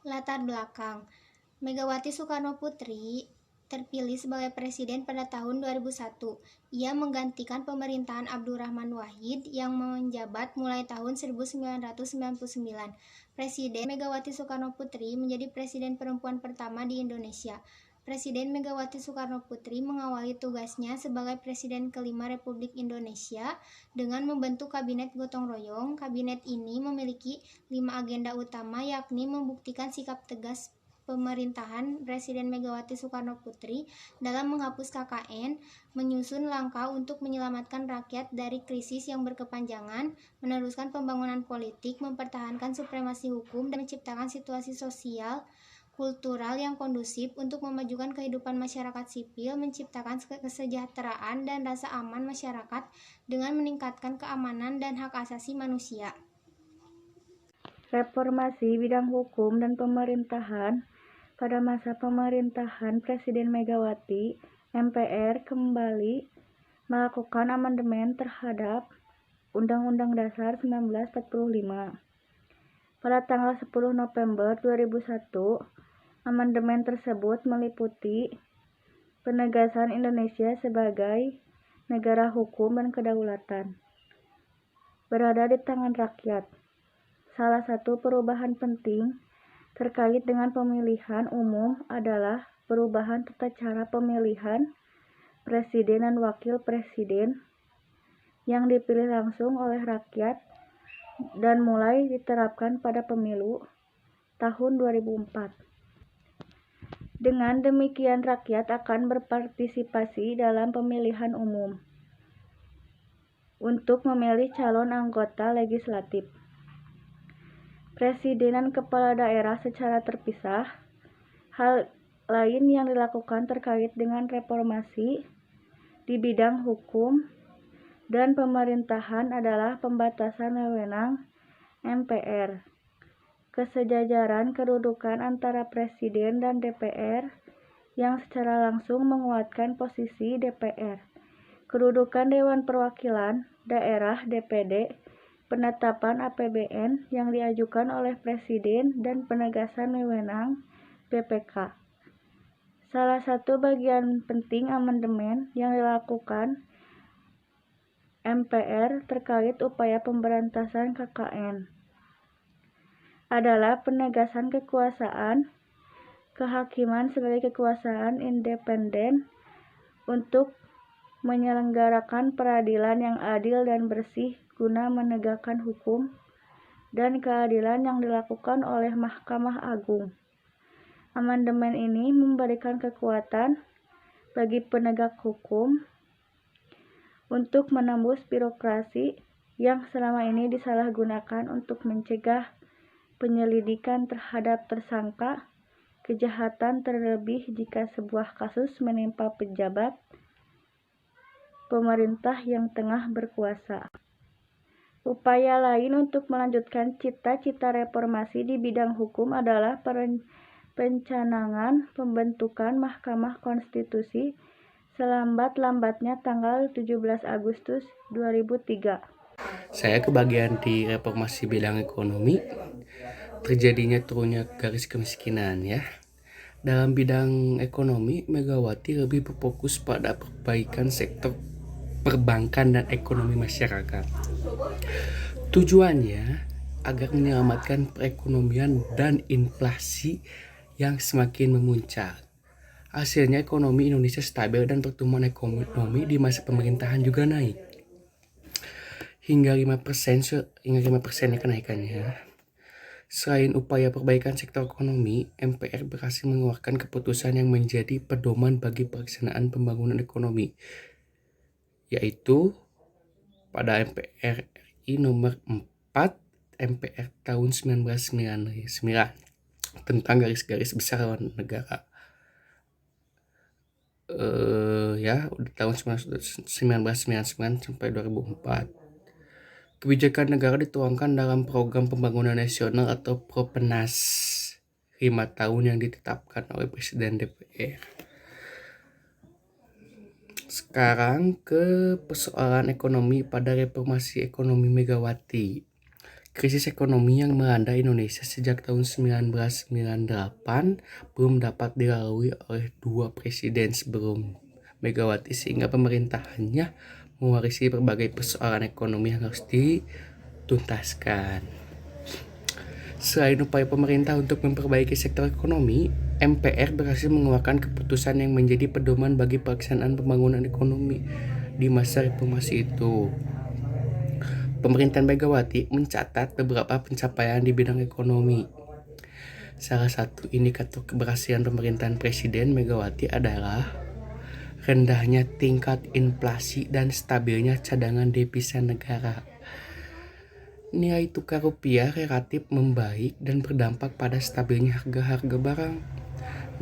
Latar belakang: Megawati Soekarnoputri terpilih sebagai presiden pada tahun 2001. Ia menggantikan pemerintahan Abdurrahman Wahid yang menjabat mulai tahun 1999. Presiden Megawati Soekarnoputri menjadi presiden perempuan pertama di Indonesia. Presiden Megawati Soekarnoputri mengawali tugasnya sebagai Presiden kelima Republik Indonesia dengan membentuk Kabinet Gotong Royong. Kabinet ini memiliki 5 agenda utama, yakni membuktikan sikap tegas pemerintahan Presiden Megawati Soekarnoputri dalam menghapus KKN, menyusun langkah untuk menyelamatkan rakyat dari krisis yang berkepanjangan, meneruskan pembangunan politik, mempertahankan supremasi hukum, dan menciptakan situasi sosial kultural yang kondusif untuk memajukan kehidupan masyarakat sipil, menciptakan kesejahteraan dan rasa aman masyarakat dengan meningkatkan keamanan dan hak asasi manusia. Reformasi bidang hukum dan pemerintahan pada masa pemerintahan Presiden Megawati, MPR kembali melakukan amandemen terhadap Undang-Undang Dasar 1945. Pada tanggal 10 November 2001, amandemen tersebut meliputi penegasan Indonesia sebagai negara hukum dan kedaulatan berada di tangan rakyat. Salah satu perubahan penting terkait dengan pemilihan umum adalah perubahan tata cara pemilihan presiden dan wakil presiden yang dipilih langsung oleh rakyat dan mulai diterapkan pada pemilu tahun 2004. Dengan demikian rakyat akan berpartisipasi dalam pemilihan umum untuk memilih calon anggota legislatif, presiden dan kepala daerah secara terpisah. Hal lain yang dilakukan terkait dengan reformasi di bidang hukum dan pemerintahan adalah pembatasan wewenang MPR, kesejajaran kedudukan antara presiden dan DPR yang secara langsung menguatkan posisi DPR, kedudukan Dewan Perwakilan Daerah DPD, penetapan APBN yang diajukan oleh presiden, dan penegasan wewenang BPK. Salah satu bagian penting amandemen yang dilakukan MPR terkait upaya pemberantasan KKN adalah penegasan kekuasaan kehakiman sebagai kekuasaan independen untuk menyelenggarakan peradilan yang adil dan bersih guna menegakkan hukum dan keadilan yang dilakukan oleh Mahkamah Agung. Amandemen ini memberikan kekuatan bagi penegak hukum untuk menembus birokrasi yang selama ini disalahgunakan untuk mencegah penyelidikan terhadap tersangka kejahatan, terlebih jika sebuah kasus menimpa pejabat pemerintah yang tengah berkuasa. Upaya lain untuk melanjutkan cita-cita reformasi di bidang hukum adalah pencanangan pembentukan Mahkamah Konstitusi selambat-lambatnya tanggal 17 Agustus 2003. Saya kebagian di reformasi bidang ekonomi, terjadinya turunnya garis kemiskinan ya. Dalam bidang ekonomi, Megawati lebih berfokus pada perbaikan sektor perbankan dan ekonomi masyarakat. Tujuannya agar menyelamatkan perekonomian dan inflasi yang semakin memuncak. Hasilnya ekonomi Indonesia stabil dan pertumbuhan ekonomi di masa pemerintahan juga naik. Hingga 5% kenaikannya. Selain upaya perbaikan sektor ekonomi, MPR berhasil mengeluarkan keputusan yang menjadi pedoman bagi pelaksanaan pembangunan ekonomi, yaitu pada MPR RI nomor 4 MPR tahun 1999 tentang garis-garis besar haluan negara. Tahun 1999 sampai 2004. Kebijakan negara dituangkan dalam program pembangunan nasional atau Propenas 5 tahun yang ditetapkan oleh Presiden DPR. Sekarang ke persoalan ekonomi pada reformasi ekonomi Megawati. Krisis ekonomi yang melanda Indonesia sejak tahun 1998 belum dapat dilalui oleh dua presiden sebelum Megawati, sehingga pemerintahannya mewarisi berbagai persoalan ekonomi yang harus dituntaskan. Selain upaya pemerintah untuk memperbaiki sektor ekonomi, MPR berhasil mengeluarkan keputusan yang menjadi pedoman bagi pelaksanaan pembangunan ekonomi di masa reformasi itu. Pemerintahan Megawati mencatat beberapa pencapaian di bidang ekonomi. Salah satu indikator keberhasilan pemerintahan Presiden Megawati adalah rendahnya tingkat inflasi dan stabilnya cadangan devisa negara. Nilai tukar rupiah relatif membaik dan berdampak pada stabilnya harga-harga barang.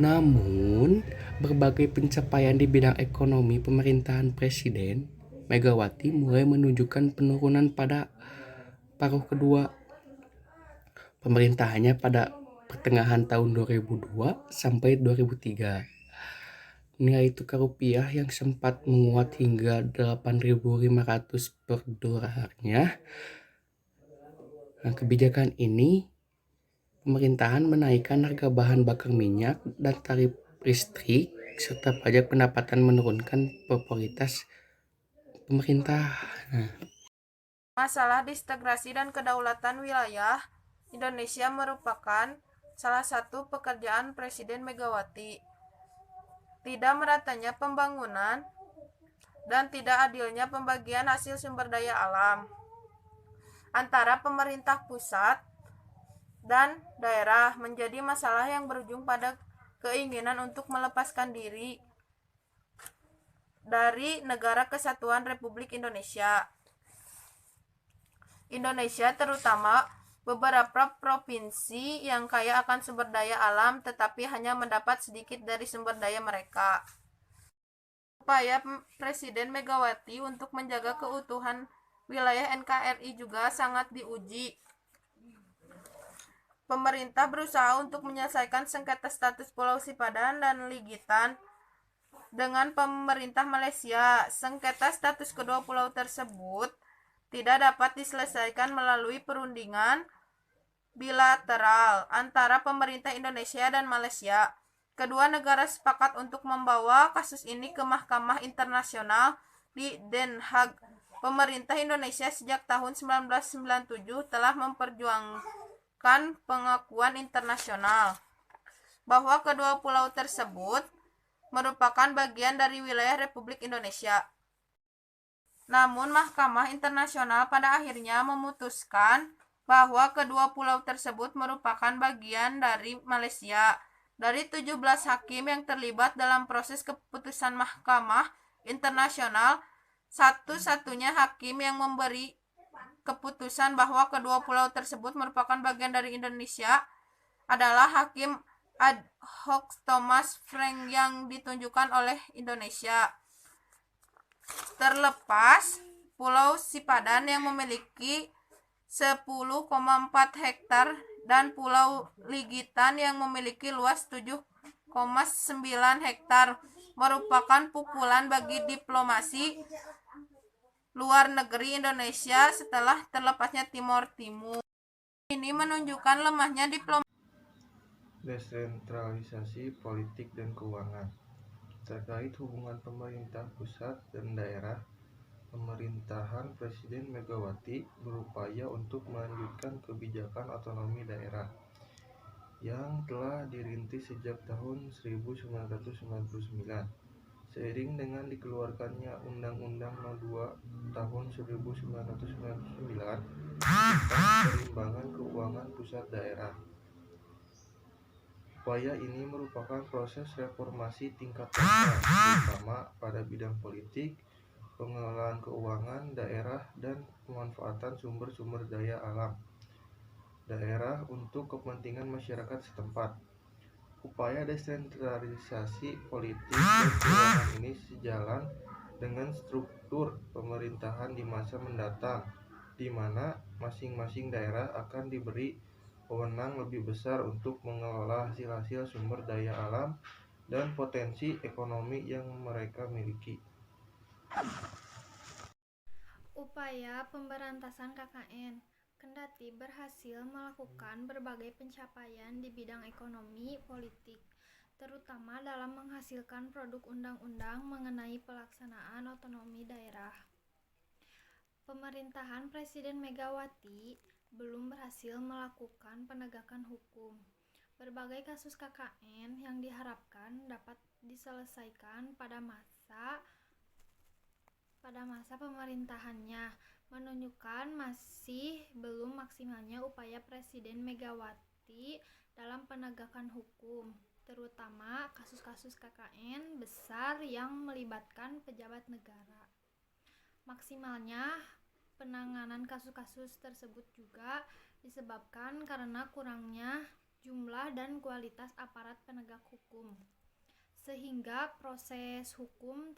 Namun, berbagai pencapaian di bidang ekonomi pemerintahan Presiden Megawati mulai menunjukkan penurunan pada paruh kedua pemerintahannya pada pertengahan tahun 2002 sampai 2003. Nilai tukar rupiah yang sempat menguat hingga 8.500 per dolarnya. Nah, kebijakan ini pemerintahan menaikkan harga bahan bakar minyak dan tarif listrik serta pajak pendapatan menurunkan popularitas pemerintah. Masalah disintegrasi dan kedaulatan wilayah Indonesia merupakan salah satu pekerjaan Presiden Megawati. Tidak meratanya pembangunan dan tidak adilnya pembagian hasil sumber daya alam antara pemerintah pusat dan daerah menjadi masalah yang berujung pada keinginan untuk melepaskan diri dari Negara Kesatuan Republik Indonesia. Indonesia, terutama beberapa provinsi yang kaya akan sumber daya alam tetapi hanya mendapat sedikit dari sumber daya mereka. Upaya Presiden Megawati untuk menjaga keutuhan wilayah NKRI juga sangat diuji. Pemerintah berusaha untuk menyelesaikan sengketa status Pulau Sipadan dan Ligitan dengan pemerintah Malaysia. Sengketa status kedua pulau tersebut tidak dapat diselesaikan melalui perundingan bilateral antara pemerintah Indonesia dan Malaysia. Kedua negara sepakat untuk membawa kasus ini ke Mahkamah Internasional di Den Haag. Pemerintah Indonesia sejak tahun 1997 telah memperjuangkan pengakuan internasional bahwa kedua pulau tersebut merupakan bagian dari wilayah Republik Indonesia. Namun Mahkamah Internasional pada akhirnya memutuskan bahwa kedua pulau tersebut merupakan bagian dari Malaysia. Dari 17 hakim yang terlibat dalam proses keputusan Mahkamah Internasional, satu-satunya hakim yang memberi keputusan bahwa kedua pulau tersebut merupakan bagian dari Indonesia adalah Hakim ad hoc Thomas Frank yang ditunjukkan oleh Indonesia. Terlepas Pulau Sipadan yang memiliki 10,4 hektar dan Pulau Ligitan yang memiliki luas 7,9 hektar merupakan pukulan bagi diplomasi luar negeri Indonesia setelah terlepasnya Timor Timur. Ini menunjukkan lemahnya diplomasi. Desentralisasi politik dan keuangan. Terkait hubungan pemerintah pusat dan daerah, pemerintahan Presiden Megawati berupaya untuk melanjutkan kebijakan otonomi daerah yang telah dirintis sejak tahun 1999. Seiring dengan dikeluarkannya Undang-Undang No. 2 tahun 1999 tentang perimbangan keuangan pusat daerah. Upaya ini merupakan proses reformasi tingkat dasar, terutama pada bidang politik, pengelolaan keuangan daerah, dan pemanfaatan sumber-sumber daya alam daerah untuk kepentingan masyarakat setempat. Upaya desentralisasi politik dan keuangan ini sejalan dengan struktur pemerintahan di masa mendatang, di mana masing-masing daerah akan diberi wewenang lebih besar untuk mengelola hasil-hasil sumber daya alam dan potensi ekonomi yang mereka miliki. Upaya pemberantasan KKN. Kendati berhasil melakukan berbagai pencapaian di bidang ekonomi politik, terutama dalam menghasilkan produk undang-undang mengenai pelaksanaan otonomi daerah. Pemerintahan Presiden Megawati belum berhasil melakukan penegakan hukum. Berbagai kasus KKN yang diharapkan dapat diselesaikan pada masa pemerintahannya menunjukkan masih belum maksimalnya upaya Presiden Megawati dalam penegakan hukum, terutama kasus-kasus KKN besar yang melibatkan pejabat negara. Maksimalnya penanganan kasus-kasus tersebut juga disebabkan karena kurangnya jumlah dan kualitas aparat penegak hukum, sehingga proses hukum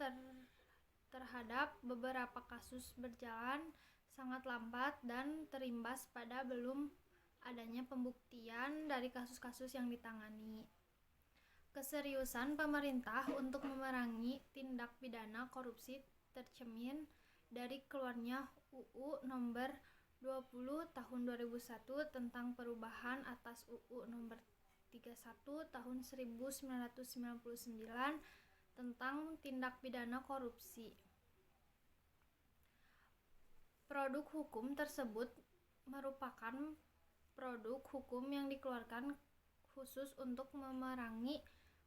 terhadap beberapa kasus berjalan sangat lambat dan terimbas pada belum adanya pembuktian dari kasus-kasus yang ditangani. Keseriusan pemerintah untuk memerangi tindak pidana korupsi tercermin dari keluarnya UU Nomor 20 Tahun 2001 tentang perubahan atas UU Nomor 31 Tahun 1999 tentang tindak pidana korupsi. Produk hukum tersebut merupakan produk hukum yang dikeluarkan khusus untuk memerangi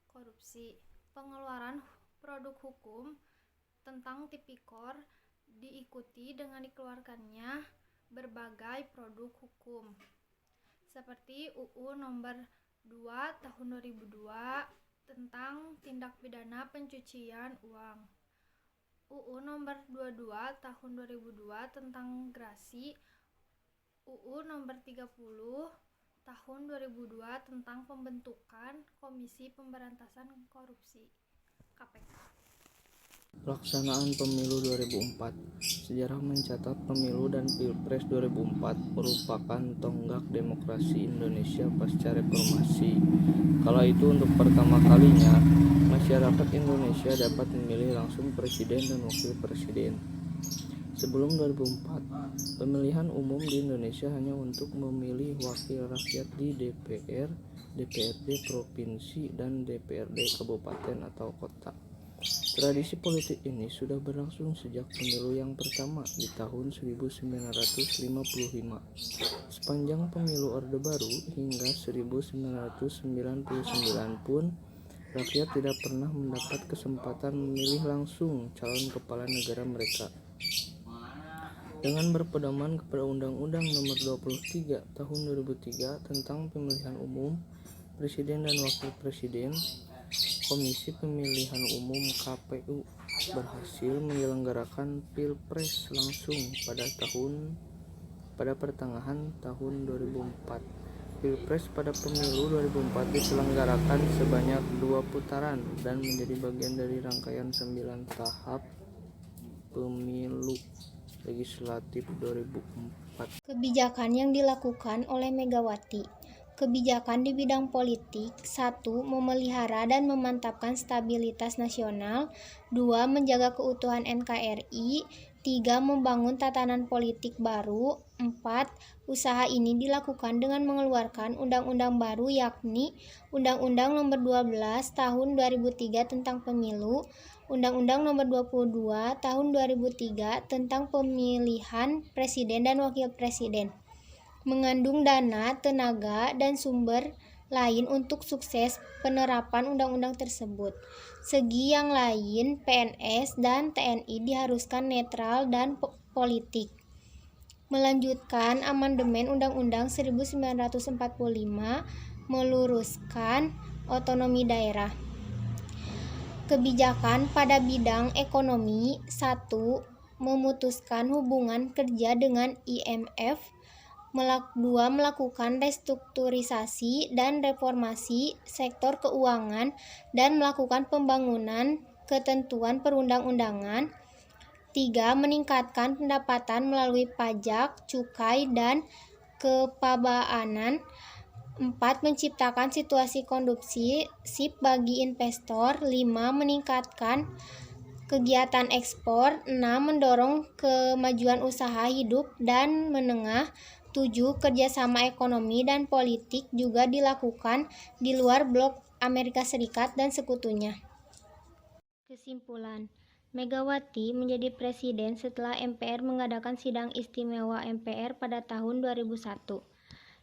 korupsi. Pengeluaran produk hukum tentang Tipikor diikuti dengan dikeluarkannya berbagai produk hukum seperti UU Nomor 2 Tahun 2002 tentang tindak pidana pencucian uang, UU Nomor 22 Tahun 2002 tentang grasi, UU Nomor 30 Tahun 2002 tentang pembentukan Komisi Pemberantasan Korupsi (KPK). Pelaksanaan Pemilu 2004. Sejarah mencatat pemilu dan Pilpres 2004 merupakan tonggak demokrasi Indonesia pasca reformasi. Kala itu untuk pertama kalinya, masyarakat Indonesia dapat memilih langsung presiden dan wakil presiden. Sebelum 2004, pemilihan umum di Indonesia hanya untuk memilih wakil rakyat di DPR, DPRD provinsi, dan DPRD kabupaten atau kota. Tradisi politik ini sudah berlangsung sejak pemilu yang pertama di tahun 1955. Sepanjang pemilu Orde Baru hingga 1999 pun, rakyat tidak pernah mendapat kesempatan memilih langsung calon kepala negara mereka. Dengan berpedoman kepada Undang-Undang Nomor 23 Tahun 2003 tentang Pemilihan Umum Presiden dan Wakil Presiden, Komisi Pemilihan Umum KPU berhasil menyelenggarakan Pilpres langsung pada pertengahan tahun 2004. Pilpres pada pemilu 2004 diselenggarakan sebanyak 2 putaran dan menjadi bagian dari rangkaian 9 tahap pemilu legislatif 2004. Kebijakan yang dilakukan oleh Megawati. Kebijakan di bidang politik: 1. Memelihara dan memantapkan stabilitas nasional. 2. Menjaga keutuhan NKRI. 3. Membangun tatanan politik baru. 4. Usaha ini dilakukan dengan mengeluarkan undang-undang baru, yakni Undang-Undang Nomor 12 Tahun 2003 tentang Pemilu, Undang-Undang Nomor 22 Tahun 2003 tentang Pemilihan Presiden dan Wakil Presiden. Mengandung dana, tenaga, dan sumber lain untuk sukses penerapan undang-undang tersebut. Segi yang lain, PNS dan TNI diharuskan netral dan politik. Melanjutkan amandemen Undang-Undang 1945, meluruskan otonomi daerah. Kebijakan pada bidang ekonomi: 1. Memutuskan hubungan kerja dengan IMF. 2. Melakukan restrukturisasi dan reformasi sektor keuangan dan melakukan pembangunan ketentuan perundang-undangan. 3. Meningkatkan pendapatan melalui pajak, cukai, dan kepabaanan. 4. Menciptakan situasi kondusif bagi investor. 5. Meningkatkan kegiatan ekspor. 6. Mendorong kemajuan usaha hidup dan menengah. 7. Kerjasama ekonomi dan politik juga dilakukan di luar blok Amerika Serikat dan sekutunya. Kesimpulan, Megawati menjadi presiden setelah MPR mengadakan sidang istimewa MPR pada tahun 2001.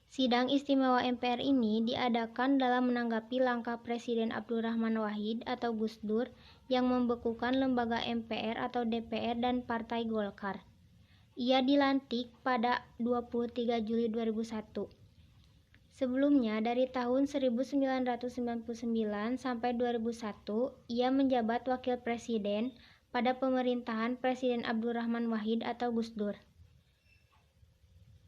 Sidang istimewa MPR ini diadakan dalam menanggapi langkah Presiden Abdurrahman Wahid atau Gus Dur yang membekukan lembaga MPR atau DPR dan Partai Golkar. Ia dilantik pada 23 Juli 2001. Sebelumnya, dari tahun 1999 sampai 2001, ia menjabat wakil presiden pada pemerintahan Presiden Abdurrahman Wahid atau Gus Dur.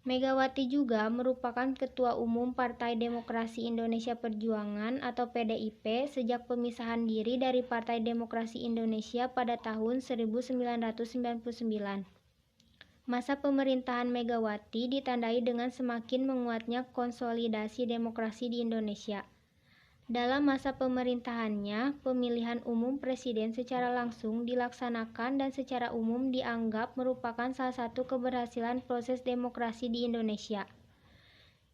Megawati juga merupakan Ketua Umum Partai Demokrasi Indonesia Perjuangan atau PDIP sejak pemisahan diri dari Partai Demokrasi Indonesia pada tahun 1999. Masa pemerintahan Megawati ditandai dengan semakin menguatnya konsolidasi demokrasi di Indonesia. Dalam masa pemerintahannya, pemilihan umum presiden secara langsung dilaksanakan dan secara umum dianggap merupakan salah satu keberhasilan proses demokrasi di Indonesia.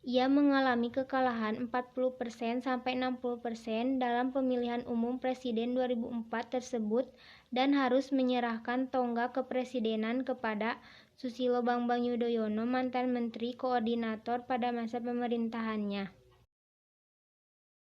Ia mengalami kekalahan 40% sampai 60% dalam pemilihan umum presiden 2004 tersebut dan harus menyerahkan tonggak kepresidenan kepada Susilo Bambang Yudhoyono, mantan Menteri Koordinator pada masa pemerintahannya.